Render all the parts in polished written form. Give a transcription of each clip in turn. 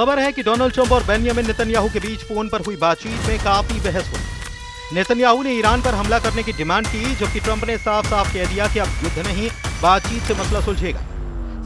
खबर है कि डोनाल्ड ट्रंप और बेंजामिन नेतन्याहू के बीच फोन पर हुई बातचीत में काफी बहस हुई। नेतन्याहू ने ईरान पर हमला करने की डिमांड की, जबकि ट्रंप ने साफ साफ कह दिया कि अब युद्ध नहीं, बातचीत से मसला सुलझेगा।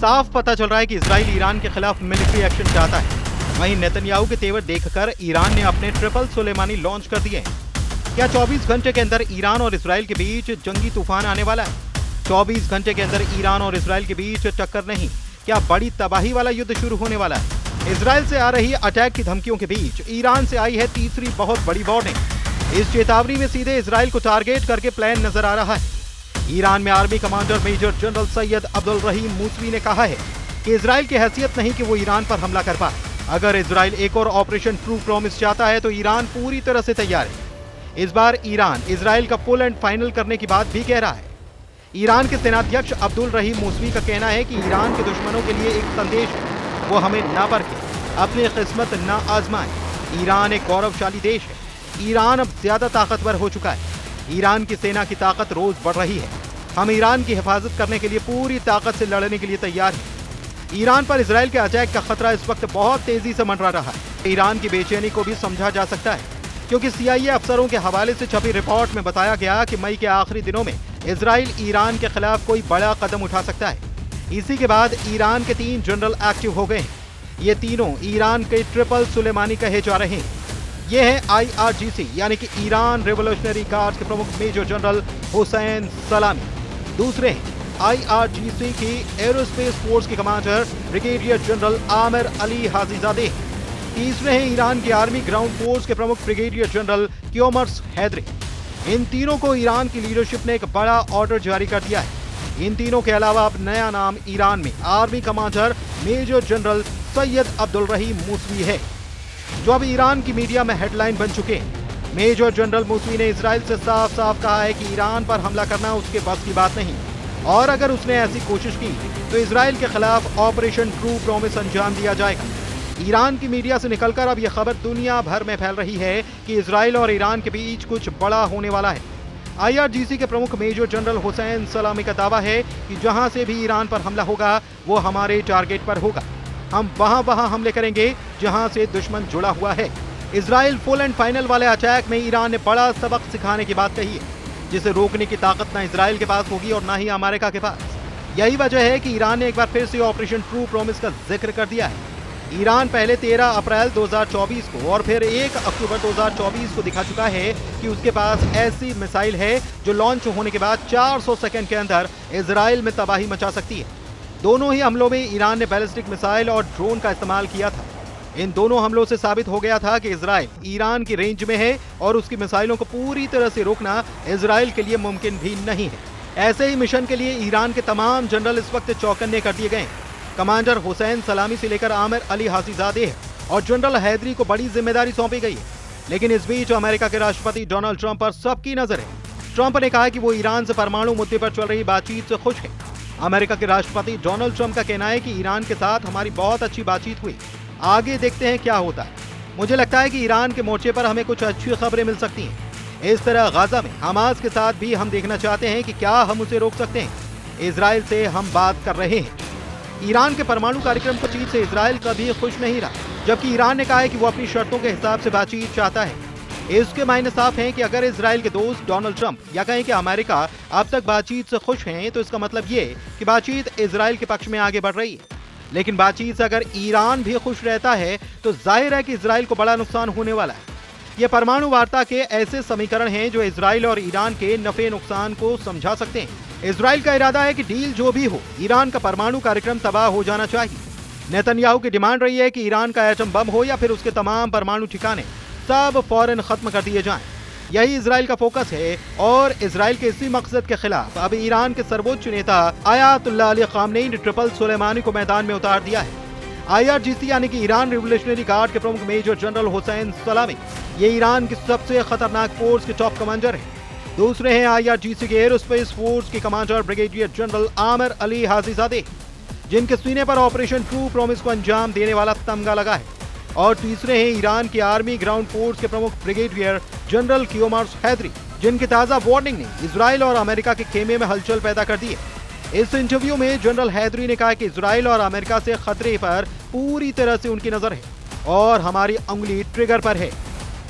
साफ पता चल रहा है कि इजराइल ईरान के खिलाफ मिलिट्री एक्शन चाहता है। वहीं नेतन्याहू के तेवर देखकर ईरान ने अपने ट्रिपल सुलेमानी लॉन्च कर दिए हैं। क्या 24 घंटे के अंदर ईरान और इजराइल के बीच जंगी तूफान आने वाला है? 24 घंटे के अंदर ईरान और इजराइल के बीच टक्कर नहीं, क्या बड़ी तबाही वाला युद्ध शुरू होने वाला है? इजराइल से आ रही अटैक की धमकियों के बीच ईरान से आई है तीसरी बहुत बड़ी वार्निंग। इस चेतावनी में सीधे इजराइल को टारगेट करके प्लान नजर आ रहा है। ईरान में army commander major general Sayyed Abdul Rahim Mousavi ने कहा है कि इजराइल की हैसियत नहीं कि वो ईरान पर हमला कर पाए। अगर इजराइल एक और ऑपरेशन ट्रू प्रॉमिस चाहता है तो ईरान पूरी तरह से तैयार है। इस बार ईरान इजराइल का फुल एंड फाइनल करने की बात भी कह रहा है। ईरान के सेनाध्यक्ष अब्दुल रहीम मूसवी का कहना है कि ईरान के दुश्मनों के लिए एक संदेश है, वो हमें ना परखें, अपनी किस्मत ना आजमाएं। ईरान एक गौरवशाली देश है। ईरान अब ज्यादा ताकतवर हो चुका है। ईरान की सेना की ताकत रोज बढ़ रही है। हम ईरान की हिफाजत करने के लिए पूरी ताकत से लड़ने के लिए तैयार हैं। ईरान पर इजराइल के अटैक का खतरा इस वक्त बहुत तेजी से मंडरा रहा है। ईरान की बेचैनी को भी समझा जा सकता है, क्योंकि CIA अफसरों के हवाले से छपी रिपोर्ट में बताया गया कि मई के आखिरी दिनों में इजराइल ईरान के खिलाफ कोई बड़ा कदम उठा सकता है। इसी के बाद ईरान के 3 जनरल एक्टिव हो गए हैं। ये तीनों ईरान के ट्रिपल सुलेमानी कहे जा रहे हैं। ये हैं IRGC यानी कि ईरान रेवोल्यूशनरी गार्ड के प्रमुख मेजर जनरल हुसैन सलामी। दूसरे हैं IRGC की एरोस्पेस फोर्स के commander brigadier general Amir Ali Hajizadeh. तीसरे हैं ईरान की आर्मी ग्राउंड फोर्स के प्रमुख ब्रिगेडियर जनरल क्योमर्स हैदरी। इन तीनों को ईरान की लीडरशिप ने एक बड़ा ऑर्डर जारी कर दिया है। इन तीनों के अलावा अब नया नाम ईरान में army commander major general Sayyed Abdul Rahim Mousavi है, जो अब ईरान की मीडिया में हेडलाइन बन चुके हैं। मेजर जनरल मूसवी ने इजराइल से साफ साफ कहा है कि ईरान पर हमला करना उसके बस की बात नहीं, और अगर उसने ऐसी कोशिश की तो इजराइल के खिलाफ ऑपरेशन ट्रू प्रॉमिस अंजाम दिया जाएगा। ईरान की मीडिया से निकलकर अब यह खबर दुनिया भर में फैल रही है कि इजराइल और ईरान के बीच कुछ बड़ा होने वाला है। IRGC के प्रमुख मेजर जनरल हुसैन सलामी का दावा है कि जहां से भी ईरान पर हमला होगा वो हमारे टारगेट पर होगा। हम वहां हमले करेंगे जहां से दुश्मन जुड़ा हुआ है। इजराइल फुल एंड फाइनल वाले अटैक में ईरान ने बड़ा सबक सिखाने की बात कही है, जिसे रोकने की ताकत ना इजराइल के पास होगी और ना ही अमेरिका के पास। यही वजह है कि ईरान ने एक बार फिर से ऑपरेशन ट्रू प्रॉमिस का जिक्र कर दिया है। ईरान पहले 13 अप्रैल 2024 को और फिर 1 अक्टूबर 2024 को दिखा चुका है कि उसके पास ऐसी मिसाइल है जो लॉन्च होने के बाद 400 सेकंड के अंदर इजराइल में तबाही मचा सकती है। दोनों ही हमलों में ईरान ने बैलिस्टिक मिसाइल और ड्रोन का इस्तेमाल किया था। इन दोनों हमलों से साबित हो गया था कि इजराइल ईरान की रेंज में है और उसकी मिसाइलों को पूरी तरह से रोकना इजराइल के लिए मुमकिन भी नहीं है। ऐसे ही मिशन के लिए ईरान के तमाम जनरल इस वक्त चौकन्ने कर दिए गए। कमांडर हुसैन सलामी से लेकर आमिर अली हाजीजादे और जनरल हैदरी को बड़ी जिम्मेदारी सौंपी गई है। लेकिन इस बीच अमेरिका के राष्ट्रपति डोनाल्ड ट्रंप पर सबकी नजर है। ट्रंप ने कहा कि वो ईरान से परमाणु मुद्दे पर चल रही बातचीत से खुश है। अमेरिका के राष्ट्रपति डोनाल्ड ट्रंप का कहना है कि ईरान के साथ हमारी बहुत अच्छी बातचीत हुई, आगे देखते हैं क्या होता है। मुझे लगता है कि ईरान के मोर्चे पर हमें कुछ अच्छी खबरें मिल सकती हैं। इस तरह गाजा में हमास के साथ भी हम देखना चाहते हैं कि क्या हम उसे रोक सकते हैं। इजराइल से हम बात कर रहे हैं। ईरान के परमाणु कार्यक्रम की चीज से इजराइल कभी खुश नहीं रहा, जबकि ईरान ने कहा है कि वो अपनी शर्तों के हिसाब से बातचीत चाहता है। इसके मायने साफ हैं कि अगर इजराइल के दोस्त डोनाल्ड ट्रंप या कहें कि अमेरिका अब तक बातचीत से खुश हैं, तो इसका मतलब ये कि बातचीत इजराइल के पक्ष में आगे बढ़ रही है। लेकिन बातचीत से अगर ईरान भी खुश रहता है तो जाहिर है कि इजराइल को बड़ा नुकसान होने वाला है। ये परमाणु वार्ता के ऐसे समीकरण हैं जो इजराइल और ईरान के नफे नुकसान को समझा सकते हैं। इजराइल का इरादा है कि डील जो भी हो, ईरान का परमाणु कार्यक्रम तबाह हो जाना चाहिए। नेतन्याहू की डिमांड रही है कि ईरान का एटम बम हो या फिर उसके तमाम परमाणु ठिकाने सब फौरन खत्म कर दिए जाएं। यही इजराइल का फोकस है और इजराइल के इसी मकसद के खिलाफ अब ईरान के सर्वोच्च नेता आयतुल्लाह अली खामनेई ने ट्रिपल सुलेमानी को मैदान में उतार दिया है। IRGC यानी कि ईरान रिवोल्यूशनरी गार्ड के प्रमुख मेजर जनरल हुसैन सलामी ये ईरान की सबसे खतरनाक फोर्स के टॉप कमांडर हैं। दूसरे हैं IRGC के एरोस्पेस फोर्स के commander brigadier general Amir Ali Hajizadeh, जिनके सीने पर ऑपरेशन ट्रू प्रॉमिस को अंजाम देने वाला तमगा लगा है। और तीसरे हैं ईरान की आर्मी ग्राउंड फोर्स के प्रमुख ब्रिगेडियर जनरल क्योमर्स हैदरी, जिनकी ताजा वार्निंग ने इजराइल और अमेरिका के खेमे में हलचल पैदा कर दी है। इस इंटरव्यू में जनरल हैदरी ने कहा कि इजराइल और अमेरिका से खतरे पर पूरी तरह से उनकी नजर है। और हमारी उंगली ट्रिगर पर है।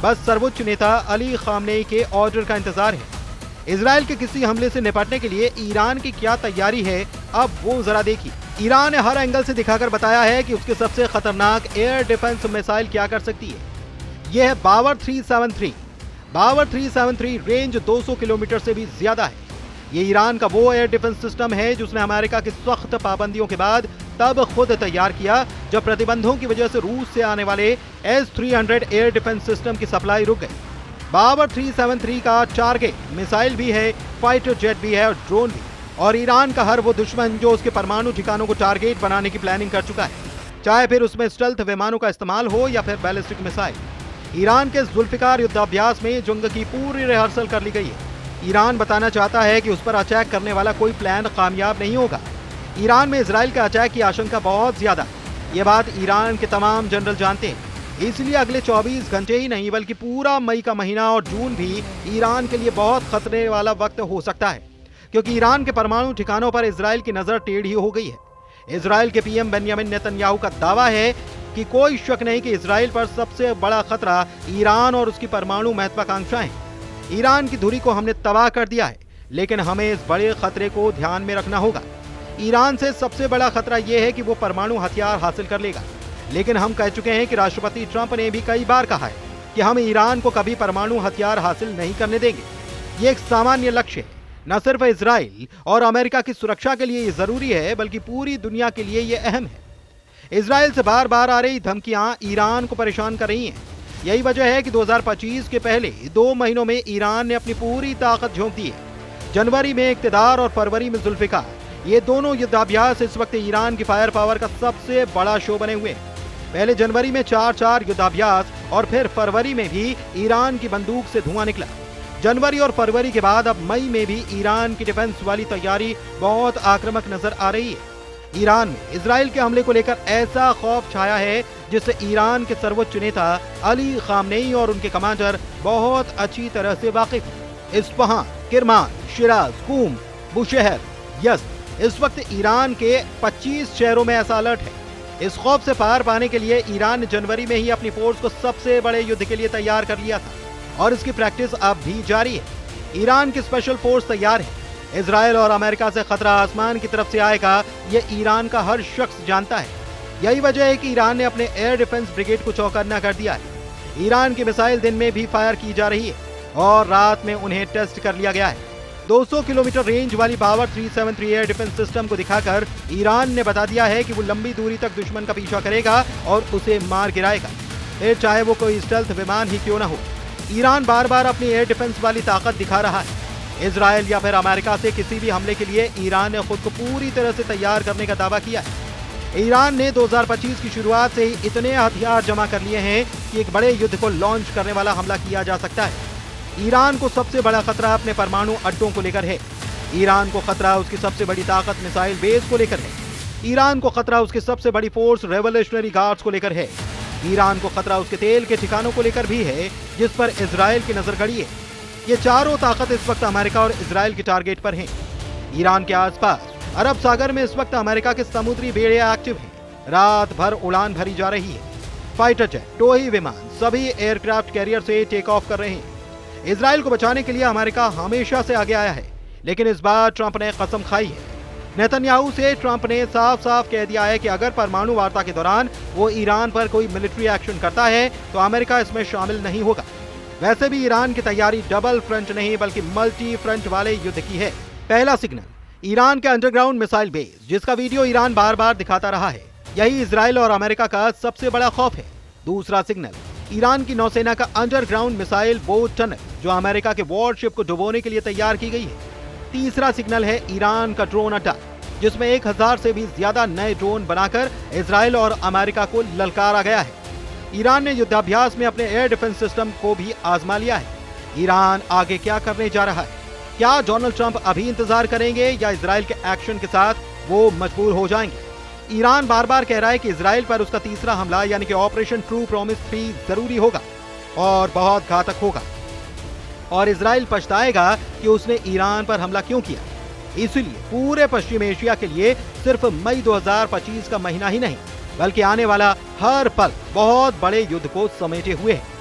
बस सर्वोच्च नेता अली खामनेई के ऑर्डर का इंतजार है। इजराइल के किसी हमले से निपटने के लिए ईरान की क्या तैयारी है, अब वो जरा देखिए। ईरान ने हर एंगल से दिखाकर बताया है कि उसके सबसे खतरनाक एयर डिफेंस मिसाइल क्या कर सकती है। यह है बावर 373। बावर 373 रेंज 200 किलोमीटर से भी ज्यादा है। ये ईरान का वो एयर डिफेंस सिस्टम है जिसने अमेरिका की सख्त पाबंदियों के बाद तब खुद तैयार किया जब प्रतिबंधों की वजह से रूस से आने वाले S-300 एयर डिफेंस सिस्टम की सप्लाई रुक गई। बावर 373 का टारगेट मिसाइल भी है, फाइटर जेट भी है और ड्रोन भी। और ईरान का हर वो दुश्मन जो उसके परमाणु ठिकानों को टारगेट बनाने की प्लानिंग कर चुका है, चाहे फिर उसमें स्टेल्थ विमानों का इस्तेमाल हो या फिर बैलिस्टिक मिसाइल। ईरान के जुल्फिकार युद्धाभ्यास में जंग की पूरी रिहर्सल कर ली गई है। ईरान बताना चाहता है कि उस पर अटैक करने वाला कोई प्लान कामयाब नहीं होगा। ईरान में इजराइल के अटैक की आशंका बहुत ज्यादा है। ये बात ईरान के तमाम जनरल जानते हैं। इसलिए अगले 24 घंटे ही नहीं बल्कि पूरा मई का महीना और जून भी ईरान के लिए बहुत खतरे वाला वक्त हो सकता है, क्योंकि ईरान के परमाणु ठिकानों पर इजराइल की नजर टेढ़ी हो गई है। इजराइल के पीएम बेंयामिन नेतन्याहू का दावा है कि कोई शक नहीं कि इजराइल पर सबसे बड़ा खतरा ईरान और उसकी परमाणु महत्वाकांक्षाएं हैं। ईरान की धुरी को हमने तबाह कर दिया है, लेकिन हमें इस बड़े खतरे को ध्यान में रखना होगा। ईरान से सबसे बड़ा खतरा यह है कि वो परमाणु हथियार हासिल कर लेगा, लेकिन हम कह चुके हैं कि राष्ट्रपति ट्रंप ने भी कई बार कहा है कि हम ईरान को कभी परमाणु हथियार हासिल नहीं करने देंगे। ये एक सामान्य लक्ष्य है। न सिर्फ इजराइल और अमेरिका की सुरक्षा के लिए ये जरूरी है, बल्कि पूरी दुनिया के लिए ये अहम है। इजराइल से बार बार आ रही धमकियां ईरान को परेशान कर रही हैं। यही वजह है कि 2025 के पहले 2 महीनों में ईरान ने अपनी पूरी ताकत झोंक दी है। जनवरी में इक्तदार और फरवरी में जुल्फिकार, ये दोनों युद्धाभ्यास इस वक्त ईरान की फायर पावर का सबसे बड़ा शो बने हुए हैं। पहले जनवरी में 4 युद्धाभ्यास और फिर फरवरी में भी ईरान की बंदूक से धुआं निकला। जनवरी और फरवरी के बाद अब मई में भी ईरान की डिफेंस वाली तैयारी बहुत आक्रामक नजर आ रही है। ईरान में इजराइल के हमले को लेकर ऐसा खौफ छाया है जिससे ईरान के सर्वोच्च नेता अली खामनेई और उनके कमांडर बहुत अच्छी तरह से वाकिफ हैं। इस्फहान, किरमान, शिराज, कूम, बुशहर, यज़्द, इस वक्त ईरान के 25 शहरों में ऐसा अलर्ट है। इस खौफ से पार पाने के लिए ईरान ने जनवरी में ही अपनी फोर्स को सबसे बड़े युद्ध के लिए तैयार कर लिया था और इसकी प्रैक्टिस अब भी जारी है। ईरान की स्पेशल फोर्स तैयार है। इजराइल और अमेरिका से खतरा आसमान की तरफ से आएगा, ये ईरान का हर शख्स जानता है। यही वजह है कि ईरान ने अपने एयर डिफेंस ब्रिगेड को चौकन्ना कर दिया है। ईरान की मिसाइल दिन में भी फायर की जा रही है और रात में उन्हें टेस्ट कर लिया गया है। 200 किलोमीटर रेंज वाली बावर 373 एयर डिफेंस सिस्टम को दिखाकर ईरान ने बता दिया है कि वो लंबी दूरी तक दुश्मन का पीछा करेगा और उसे मार गिराएगा, फिर चाहे वो कोई स्टेल्थ विमान ही क्यों न हो। ईरान बार बार अपनी एयर डिफेंस वाली ताकत दिखा रहा है। इजराइल या फिर अमेरिका से किसी भी हमले के लिए ईरान ने खुद को पूरी तरह से तैयार करने का दावा किया है। ईरान ने 2025 की शुरुआत से ही इतने हथियार जमा कर लिए हैं कि एक बड़े युद्ध को लॉन्च करने वाला हमला किया जा सकता है। ईरान को सबसे बड़ा खतरा अपने परमाणु अड्डों को लेकर है। ईरान को खतरा उसकी सबसे बड़ी ताकत मिसाइल बेस को लेकर है। ईरान को खतरा उसकी सबसे बड़ी फोर्स रेवोल्यूशनरी गार्ड्स को लेकर है। ईरान को खतरा उसके तेल के ठिकानों को लेकर भी है, जिस पर इजराइल की नजर गड़ी है। ये चारों ताकत इस वक्त अमेरिका और इजराइल के टारगेट पर हैं। ईरान के आसपास अरब सागर में इस वक्त अमेरिका के समुद्री बेड़े एक्टिव हैं। रात भर उड़ान भरी जा रही है। फाइटर जेट, टोही विमान सभी एयरक्राफ्ट कैरियर से टेक ऑफ कर रहे हैं। इजराइल को बचाने के लिए अमेरिका हमेशा से आगे आया है, लेकिन इस बार ट्रंप ने कसम खाई है। नेतन्याहू से ट्रंप ने साफ साफ कह दिया है कि अगर परमाणु वार्ता के दौरान वो ईरान पर कोई मिलिट्री एक्शन करता है तो अमेरिका इसमें शामिल नहीं होगा। वैसे भी ईरान की तैयारी डबल फ्रंट नहीं बल्कि मल्टी फ्रंट वाले युद्ध की है। पहला सिग्नल, ईरान के अंडरग्राउंड मिसाइल बेस, जिसका वीडियो ईरान बार बार दिखाता रहा है। यही इजराइल और अमेरिका का सबसे बड़ा खौफ है। दूसरा सिग्नल, ईरान की नौसेना का अंडरग्राउंड मिसाइल बोट टनल, जो अमेरिका के वॉरशिप को डुबोने के लिए तैयार की गई है। तीसरा सिग्नल है ईरान का ड्रोन अड्डा, जिसमें 1000 से भी ज्यादा नए ड्रोन बनाकर इजराइल और अमेरिका को ललकारा गया है। ईरान ने युद्धाभ्यास में अपने एयर डिफेंस सिस्टम को भी आजमा लिया है। ईरान आगे क्या करने जा रहा है? क्या डोनाल्ड ट्रंप अभी इंतजार करेंगे या इजराइल के एक्शन के साथ वो मजबूर हो जाएंगे? ईरान बार बार कह रहा है कि इजराइल पर उसका तीसरा हमला यानी कि ऑपरेशन ट्रू प्रॉमिस भी जरूरी होगा और बहुत घातक होगा, और इजराइल पछताएगा कि उसने ईरान पर हमला क्यों किया। इसलिए पूरे पश्चिम एशिया के लिए सिर्फ मई 2025 का महीना ही नहीं बल्कि आने वाला हर पल बहुत बड़े युद्ध को समेटे हुए है।